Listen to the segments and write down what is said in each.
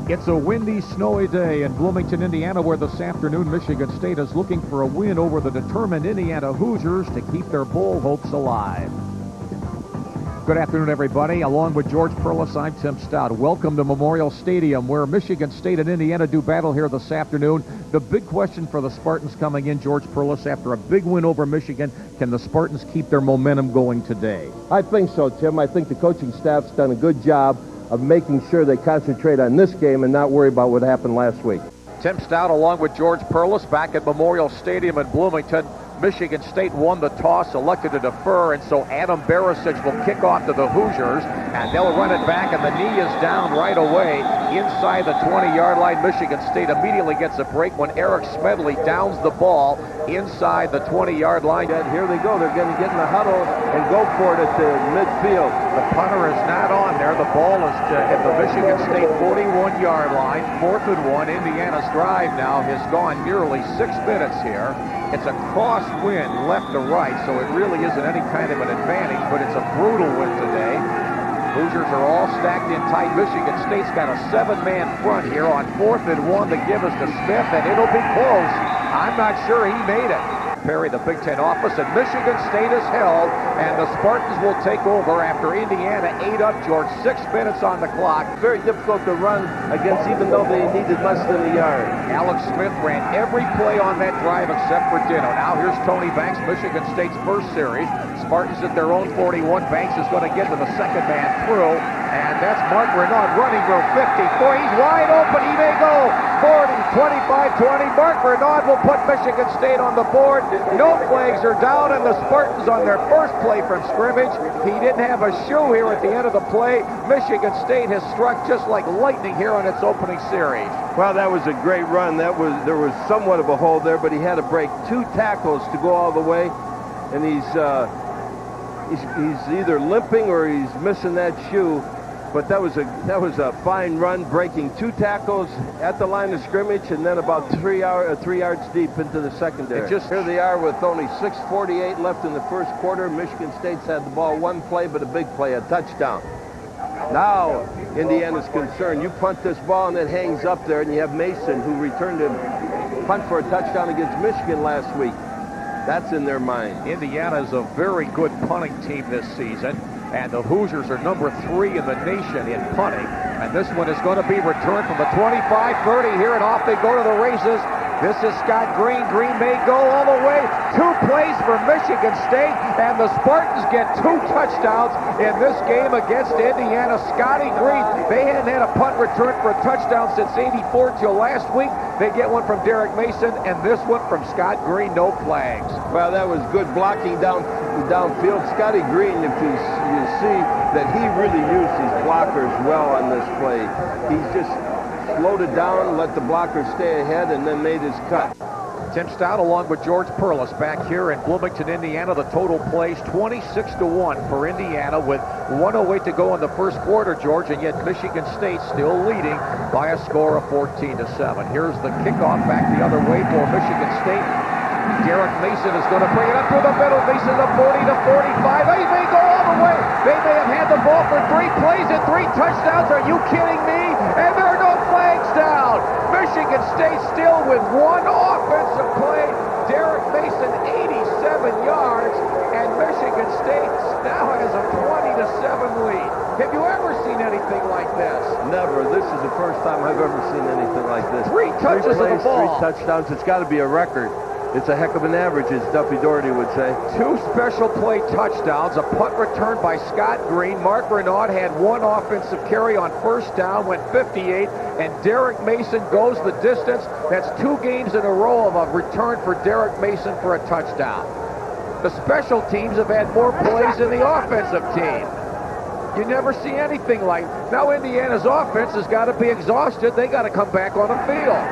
It's a windy, snowy day in Bloomington, Indiana, where this afternoon Michigan State is looking for a win over the determined Indiana Hoosiers to keep their bowl hopes alive. Good afternoon, everybody. Along with George Perlis, I'm Tim Stout. Welcome to Memorial Stadium, where Michigan State and Indiana do battle here this afternoon. The big question for the Spartans coming in, George Perlis, after a big win over Michigan, can the Spartans keep their momentum going today? I think so, Tim. I think the coaching staff's done a good job of making sure they concentrate on this game and not worry about what happened last week. Tim Stout along with George Perlis back at Memorial Stadium in Bloomington. Michigan State won the toss, elected to defer, and so Adam Barisic will kick off to the Hoosiers, and they'll run it back, and the knee is down right away inside the 20-yard line. Michigan State immediately gets a break when Eric Smedley downs the ball inside the 20-yard line. And here they go. They're going to get in the huddle and go for it at the midfield. The punter is not on there. The ball is at the Michigan State 41-yard line. 4th and 1. Indiana's drive now has gone nearly 6 minutes here. It's a cross-wind left to right, so it really isn't any kind of an advantage, but it's a brutal win today. Hoosiers are all stacked in tight. Michigan State's got a 7-man front here on 4th and 1 to give us to Smith, and it'll be close. I'm not sure he made it. Perry, the Big Ten office, and Michigan State is held, and the Spartans will take over after Indiana ate up, George. 6 minutes on the clock. Very difficult to run against, even though they needed less than a yard. Alex Smith ran every play on that drive except for Dino. Now here's Tony Banks, Michigan State's first series. Spartans at their own 41. Banks is going to get to the second man through, and that's Mark Renaud running room 54. He's wide open. He may go 40, 25, 20. Mark Renaud will put Michigan State on the board. No flags are down, and the Spartans on their first play from scrimmage. He didn't have a shoe here at the end of the play. Michigan State has struck just like lightning here on its opening series. Well, that was a great run. There was somewhat of a hole there, but he had to break 2 tackles to go all the way, and he's either limping or he's missing that shoe. But that was a fine run, breaking 2 tackles at the line of scrimmage, and then about 3 yards deep into the secondary. Here they are with only 6:48 left in the first quarter. Michigan State's had the ball 1 play, but a big play, a touchdown. Now Indiana's concerned. You punt this ball and it hangs up there, and you have Mason, who returned a punt for a touchdown against Michigan last week. That's in their mind. Indiana is a very good punting team this season, and the Hoosiers are number 3 in the nation in punting. And this one is going to be returned from the 25-30 here, and off they go to the races. This is Scott Green. Green may go all the way. 2 plays for Michigan State, and the Spartans get 2 touchdowns in this game against Indiana. Scotty Green, they hadn't had a punt return for a touchdown since '84 till last week. They get one from Derek Mason, and this one from Scott Green. No flags. Well, that was good blocking downfield. Scotty Green, if you see that he really used his blockers well on this play. He's just slowed it down, let the blockers stay ahead, and then made his cut. Tim Stout along with George Perlis back here in Bloomington, Indiana. The total plays 26-1 for Indiana with 1:08 to go in the first quarter, George, and yet Michigan State still leading by a score of 14-7. Here's the kickoff back the other way for Michigan State. Derek Mason is going to bring it up through the middle. Mason up 40 to 45. He may go all the way. They may have had the ball for 3 plays and 3 touchdowns. Are you kidding me? And there are no flags down. Michigan State still with 1 offensive play. Derek Mason 87 yards, and Michigan State now has a 20-7 lead. Have you ever seen anything like this? Never. This is the first time I've ever seen anything like this. 3 touches 3 plays, of the ball. 3 touchdowns. It's got to be a record. It's a heck of an average, as Duffy Doherty would say. 2 special play touchdowns, a punt return by Scott Green. Mark Renaud had 1 offensive carry on first down, went 58, and Derek Mason goes the distance. That's 2 games in a row of a return for Derek Mason for a touchdown. The special teams have had more plays than the offensive team. You never see anything like it. Now Indiana's offense has got to be exhausted. They got to come back on the field.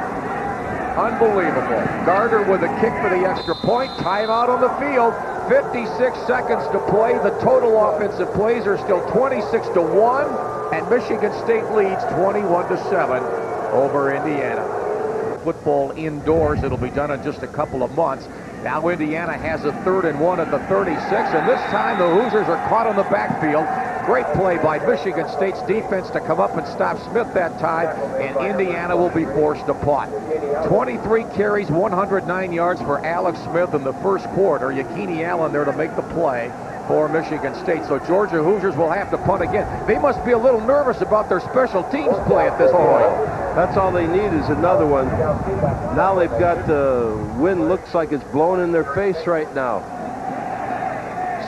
Unbelievable. Gardner with a kick for the extra point. Timeout on the field. 56 seconds to play. The total offensive plays are still 26-1, and Michigan State leads 21-7 over Indiana. Football indoors. It'll be done in just a couple of months. Now Indiana has a 3rd and 1 at the 36, and this time the Hoosiers are caught on the backfield. Great play by Michigan State's defense to come up and stop Smith that time, and Indiana will be forced to punt. 23 carries, 109 yards for Alex Smith in the first quarter. Yakini Allen there to make the play for Michigan State. So Georgia Hoosiers will have to punt again. They must be a little nervous about their special teams play at this point. That's all they need is another one. Now they've got the wind looks like it's blowing in their face right now.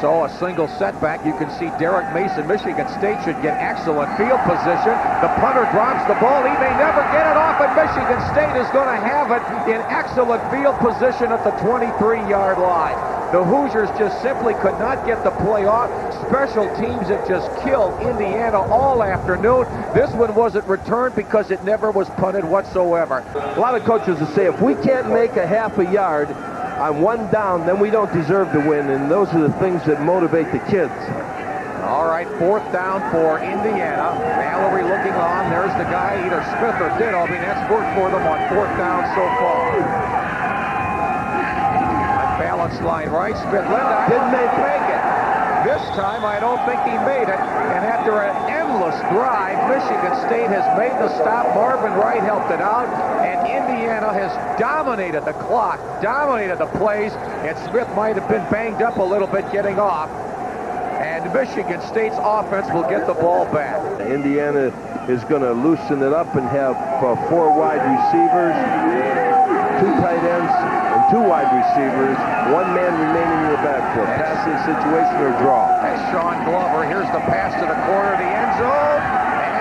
So a single setback. You can see Derek Mason. Michigan State should get excellent field position. The punter drops the ball. He may never get it off, and Michigan State is going to have it in excellent field position at the 23-yard line. The Hoosiers just simply could not get the play off. Special teams have just killed Indiana all afternoon. This one wasn't returned because it never was punted whatsoever. A lot of coaches will say if we can't make a half a yard on one down, then we don't deserve to win, and those are the things that motivate the kids. All right, 4th down for Indiana. Mallory looking on. There's the guy, either Smith or Ditto. I mean, that's worked for them on 4th down so far. Unbalanced line right. Smith didn't make it. This time, I don't think he made it. And after an endless drive, Michigan State has made the stop. Marvin Wright helped it out. And Indiana has dominated the clock, dominated the plays. And Smith might have been banged up a little bit getting off. And Michigan State's offense will get the ball back. Indiana is going to loosen it up and have 4 wide receivers, 2 tight ends, and 2 wide receivers, 1 man remaining in the backfield. Passing situation or draw. That's Sean Glover. Here's the pass to the corner of the end zone.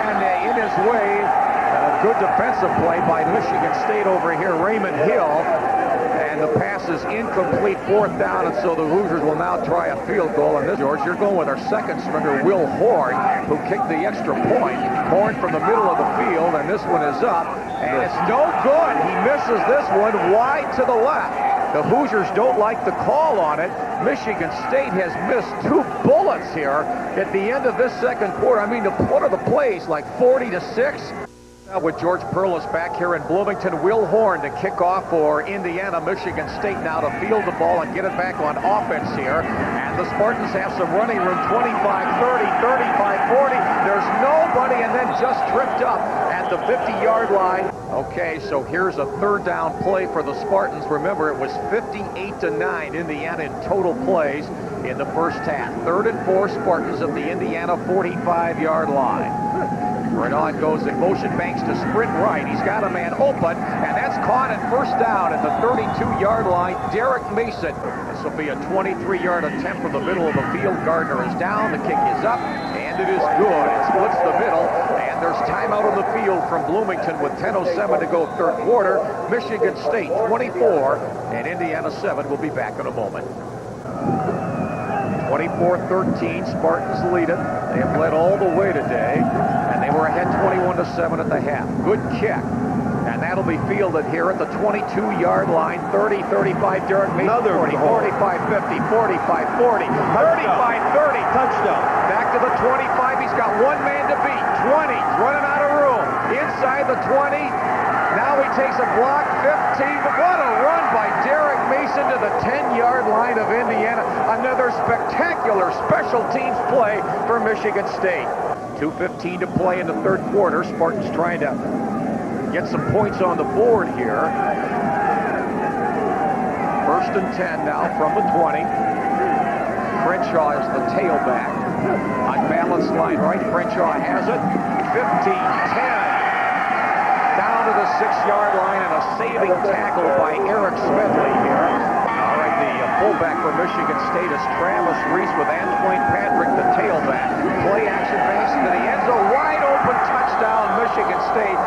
And in his way, a good defensive play by Michigan State over here, Raymond Hill. And the pass is incomplete, 4th down, and so the Hoosiers will now try a field goal. And this, George, you're going with our second stringer, Will Horn, who kicked the extra point. Horn from the middle of the field, and this one is up. And it's no good. He misses this one wide to the left. The Hoosiers don't like the call on it. Michigan State has missed 2 bullets here at the end of this second quarter. I mean, what are the plays, like 40-6? Now with George Perlis back here in Bloomington, Will Horn to kick off for Indiana. Michigan State now to field the ball and get it back on offense here. And the Spartans have some running room, 25-30, 35-40. There's nobody, and then just tripped up at the 50-yard line. Okay, so here's a 3rd down play for the Spartans. Remember, it was 58-9 Indiana in total plays in the first half. 3rd and 4 Spartans at the Indiana 45-yard line. Renaud goes in motion, banks to sprint right. He's got a man open, and that's caught at 1st down at the 32-yard line. Derek Mason. This will be a 23-yard attempt from the middle of the field. Gardner is down. The kick is up, and it is good. It splits the middle, and there's timeout on the field from Bloomington with 10:07 to go 3rd quarter. Michigan State 24, and Indiana 7. We'll be back in a moment. 24-13, Spartans lead it. They have led all the way today, and they were ahead 21-7 at the half. Good kick, and that'll be fielded here at the 22-yard line. 30-35, Derek Mason. Another 40, 45-50, 45-40, 35-30. Touchdown. Back to the 25. He's got 1 man to beat. 20, running out of room. Inside the 20. Now he takes a block. 15. What a run by Derek Mason to the 10-yard line of Indiana. Another spectacular special teams play for Michigan State. 2:15 to play in the 3rd quarter. Spartans trying to get some points on the board here. 1st and 10 now from the 20. Crenshaw is the tailback. Unbalanced line right. Crenshaw has it. 15-10. Down to the 6-yard line, and a saving tackle by Eric Smedley here. All right, the fullback for Michigan State is Travis Reese with Antoine Patrick, the tailback. Play action banks into the end zone. Wide open touchdown, Michigan State.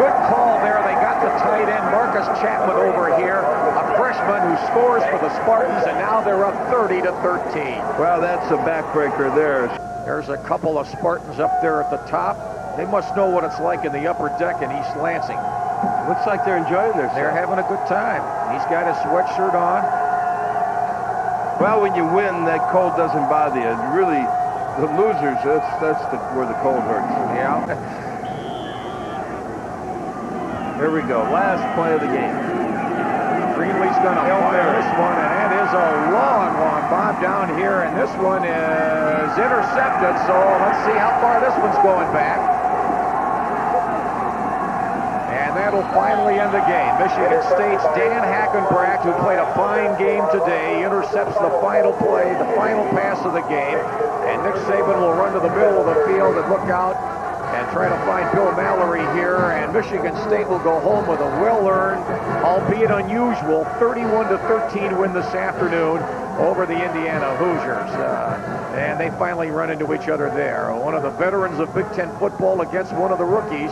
Good call there. They got the tight end, Marcus Chapman, over here, a freshman who scores for the Spartans, and now they're up 30-13. Well, that's a backbreaker there. There's a couple of Spartans up there at the top. They must know what it's like in the upper deck in East Lansing. Looks like they're enjoying themselves. They're having a good time. He's got his sweatshirt on. Well, when you win, that cold doesn't bother you. Really, the losers, that's where the cold hurts. Yeah. Here we go. Last play of the game. Greenlee's going to fire this one, and that is is a long bomb down here, and this one is intercepted, so let's see how far this one's going back. And that'll finally end the game. Michigan State's Dan Hackenbracht, who played a fine game today, intercepts the final play, the final pass of the game, and Nick Saban will run to the middle of the field and look out and try to find Bill Mallory here, and Michigan State will go home with a well-earned, albeit unusual, 31-13 win this afternoon over the Indiana Hoosiers. And they finally run into each other there. One of the veterans of Big Ten football against one of the rookies.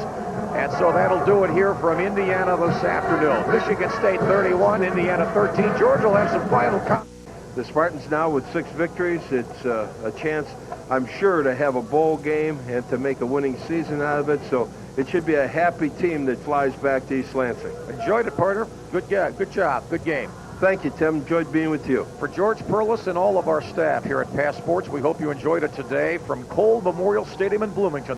And so that'll do it here from Indiana this afternoon. Michigan State 31, Indiana 13. George will have some final comments. The Spartans now with 6 victories. It's a chance, I'm sure, to have a bowl game and to make a winning season out of it. So it should be a happy team that flies back to East Lansing. Enjoyed it, partner. Good job. Good game. Thank you, Tim. Enjoyed being with you. For George Perlis and all of our staff here at Passports, we hope you enjoyed it today from Cole Memorial Stadium in Bloomington.